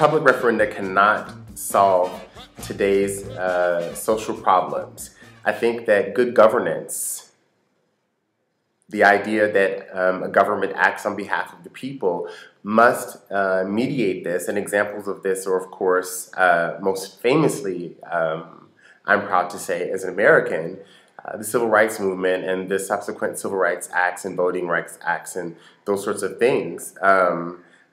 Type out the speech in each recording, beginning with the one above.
public referenda cannot solve today's social problems. I think that good governance, the idea that a government acts on behalf of the people, must mediate this. And examples of this are, of course, most famously, I'm proud to say, as an American, the Civil Rights Movement and the subsequent Civil Rights Acts and Voting Rights Acts and those sorts of things.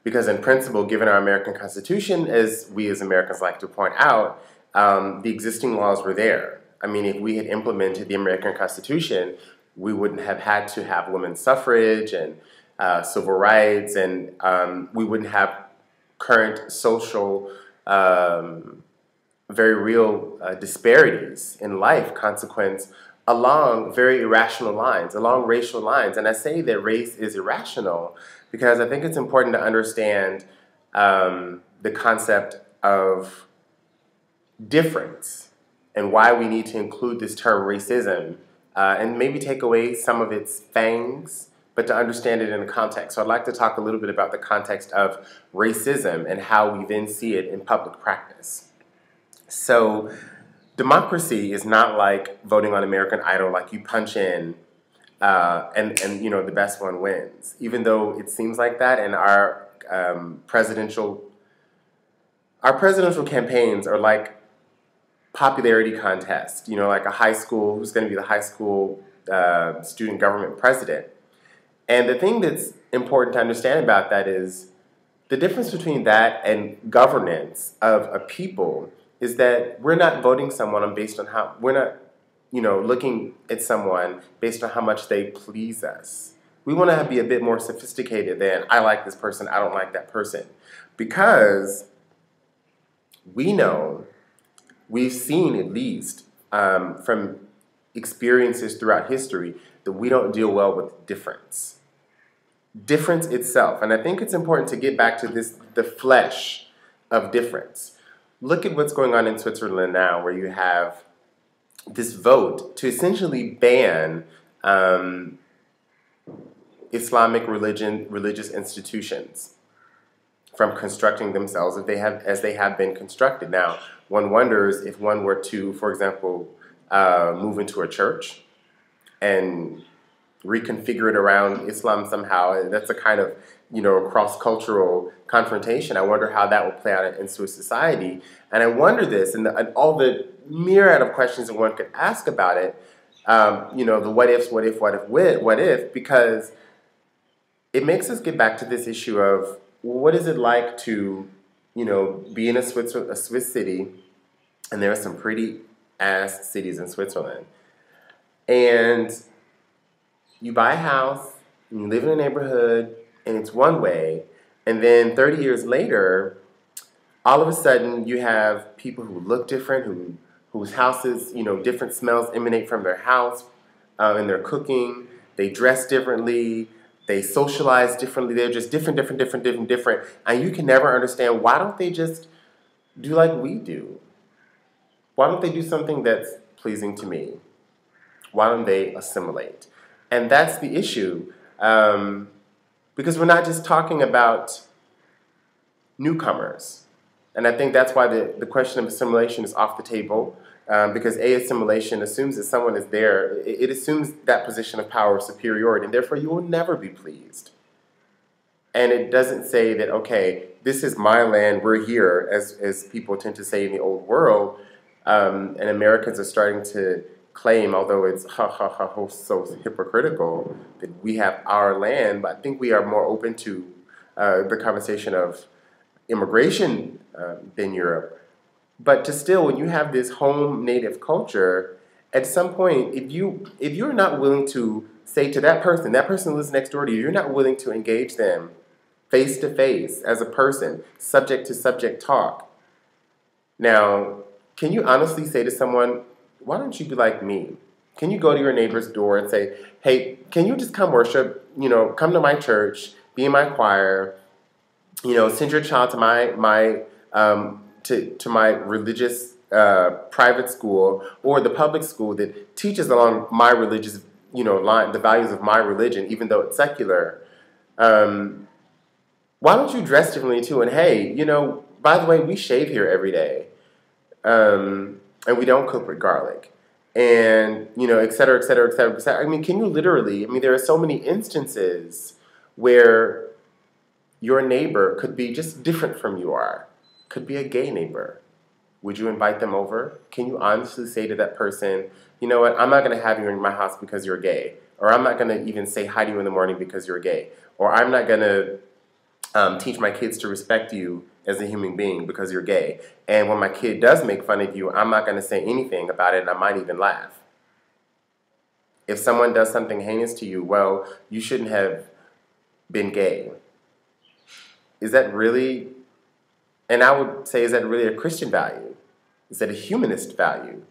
Because in principle, given our American Constitution, as we as Americans like to point out, the existing laws were there. I mean, if we had implemented the American Constitution, we wouldn't have had to have women's suffrage and civil rights, and we wouldn't have current social, very real disparities in life consequence along very irrational lines, along racial lines. And I say that race is irrational because I think it's important to understand the concept of difference and why we need to include this term racism and maybe take away some of its fangs, but to understand it in a context. So I'd like to talk a little bit about the context of racism and how we then see it in public practice. So democracy is not like voting on American Idol, like you punch in and you know, the best one wins. Even though it seems like that, and our presidential campaigns are like popularity contest, you know, like a high school, who's going to be the high school student government president. And the thing that's important to understand about that is the difference between that and governance of a people is that we're not voting someone based on how, we're not, you know, looking at someone based on how much they please us. We want to be a bit more sophisticated than I like this person, I don't like that person. Because we know, we've seen at least from experiences throughout history that we don't deal well with difference. Difference itself. And I think it's important to get back to this, the flesh of difference. Look at what's going on in Switzerland now, where you have this vote to essentially ban Islamic religious institutions from constructing themselves as they have been constructed. Now, one wonders if one were to, for example, move into a church and reconfigure it around Islam somehow. That's a kind of, you know, cross-cultural confrontation. I wonder how that will play out in Swiss society. And I wonder this, and all the myriad of questions that one could ask about it, you know, the what ifs, what if, because it makes us get back to this issue of what is it like to, you know, be in a Swiss city, and there are some pretty ass cities in Switzerland, and you buy a house, and you live in a neighborhood, and it's one way, and then 30 years later, all of a sudden you have people who look different, whose houses, you know, different smells emanate from their house, and their cooking, they dress differently, they socialize differently, they're just different, and you can never understand, why don't they just do like we do? Why don't they do something that's pleasing to me? Why don't they assimilate? And that's the issue, because we're not just talking about newcomers. And I think that's why the question of assimilation is off the table, because assimilation assumes that someone is there. It assumes that position of power of superiority, and therefore you will never be pleased. And it doesn't say that, okay, this is my land, we're here, as people tend to say in the old world, and Americans are starting to claim, although it's so hypocritical, that we have our land, but I think we are more open to the conversation of immigration than Europe. But to still, when you have this home native culture, at some point, if you're not willing to say to that person lives next door to you, you're not willing to engage them face to face as a person, subject to subject talk. Now, can you honestly say to someone, why don't you be like me? Can you go to your neighbor's door and say, hey, can you just come worship, you know, come to my church, be in my choir, you know, send your child to my religious private school or the public school that teaches along my religious, you know, line, the values of my religion, even though it's secular. Why don't you dress differently too? And hey, you know, by the way, we shave here every day. And we don't cook with garlic. And, you know, et cetera, et cetera, et cetera, et cetera. I mean, can you literally, I mean, there are so many instances where your neighbor could be just different from you are. Could be a gay neighbor. Would you invite them over? Can you honestly say to that person, you know what, I'm not going to have you in my house because you're gay. Or I'm not going to even say hi to you in the morning because you're gay. Or I'm not going to teach my kids to respect you as a human being because you're gay. And when my kid does make fun of you, I'm not going to say anything about it, and I might even laugh. If someone does something heinous to you, well, you shouldn't have been gay. Is that really, and I would say, is that really a Christian value? Is that a humanist value?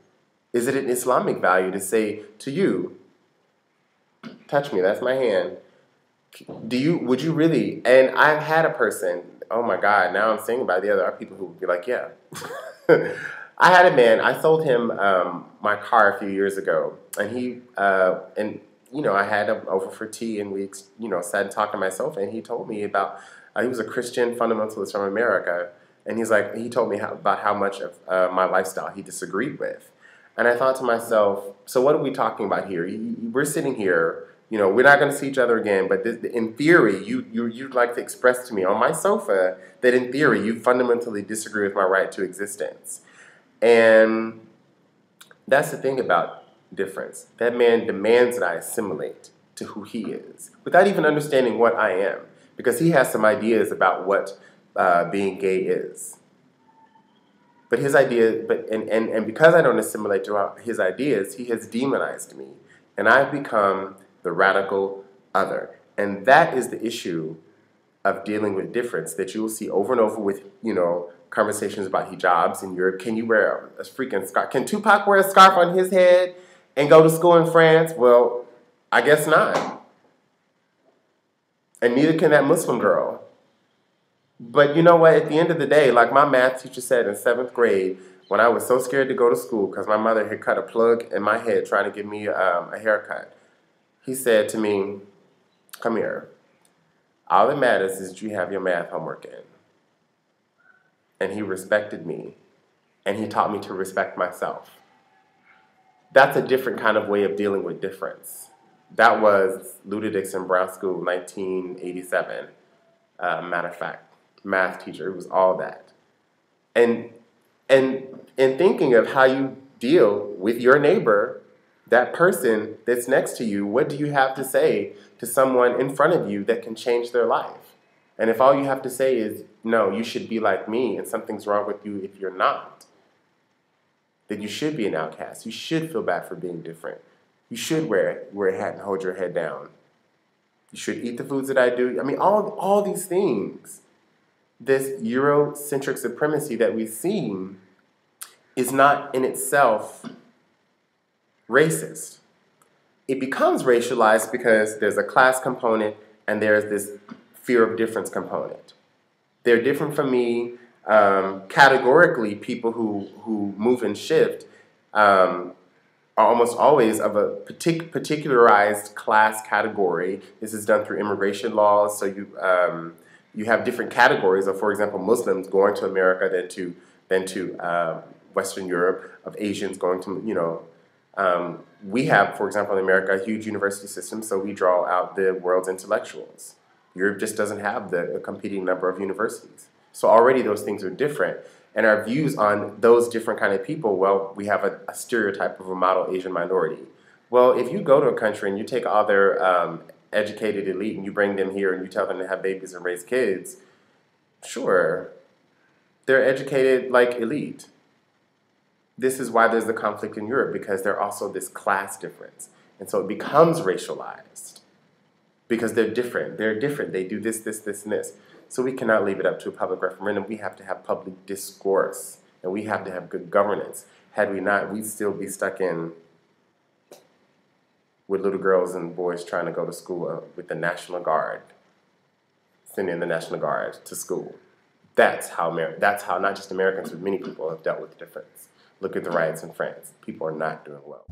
Is it an Islamic value to say to you, touch me, that's my hand. Would you really, and I've had a person, oh my God, now I'm thinking about it, the other people who would be like, yeah. I had a man, I sold him my car a few years ago, and he, you know, I had him over for tea, and we, you know, sat and talked to myself, and he told me about, he was a Christian fundamentalist from America, and he told me about how much of my lifestyle he disagreed with. And I thought to myself, so what are we talking about here? We're sitting here, you know, we're not going to see each other again, but in theory, you'd like to express to me on my sofa that in theory, you fundamentally disagree with my right to existence. And that's the thing about difference. That man demands that I assimilate to who he is, without even understanding what I am, because he has some ideas about what being gay is. But his idea, and because I don't assimilate to his ideas, he has demonized me, and I've become the radical other. And that is the issue of dealing with difference that you will see over and over with, you know, conversations about hijabs in Europe. Can you wear a freaking scarf? Can Tupac wear a scarf on his head and go to school in France? Well, I guess not. And neither can that Muslim girl. But you know what? At the end of the day, like my math teacher said in 7th grade, when I was so scared to go to school because my mother had cut a plug in my head trying to give me a haircut, he said to me, come here. All that matters is that you have your math homework in. And he respected me. And he taught me to respect myself. That's a different kind of way of dealing with difference. That was Luther Dixon Brown School, 1987. Matter of fact, math teacher, it was all that. And in thinking of how you deal with your neighbor, that person that's next to you, what do you have to say to someone in front of you that can change their life? And if all you have to say is, no, you should be like me and something's wrong with you if you're not, then you should be an outcast. You should feel bad for being different. You should wear a hat and hold your head down. You should eat the foods that I do. I mean, all these things. This Eurocentric supremacy that we've seen is not in itself racist. It becomes racialized because there's a class component and there's this fear of difference component. They're different from me. Categorically, people who move and shift are almost always of a particularized class category. This is done through immigration laws, so you have different categories of, for example, Muslims going to America than to Western Europe, of Asians going to, you know, we have, for example, in America, a huge university system, so we draw out the world's intellectuals. Europe just doesn't have the competing number of universities. So already those things are different. And our views on those different kind of people, well, we have a stereotype of a model Asian minority. Well, if you go to a country and you take all their educated elite and you bring them here and you tell them to have babies and raise kids, sure, they're educated like elite. This is why there's the conflict in Europe, because there's also this class difference. And so it becomes racialized because they're different. They're different. They do this, this, this, and this. So we cannot leave it up to a public referendum. We have to have public discourse, and we have to have good governance. Had we not, we'd still be stuck in with little girls and boys trying to go to school with the National Guard, sending the National Guard to school. That's how not just Americans, but many people have dealt with the difference. Look at the riots in France. People are not doing well.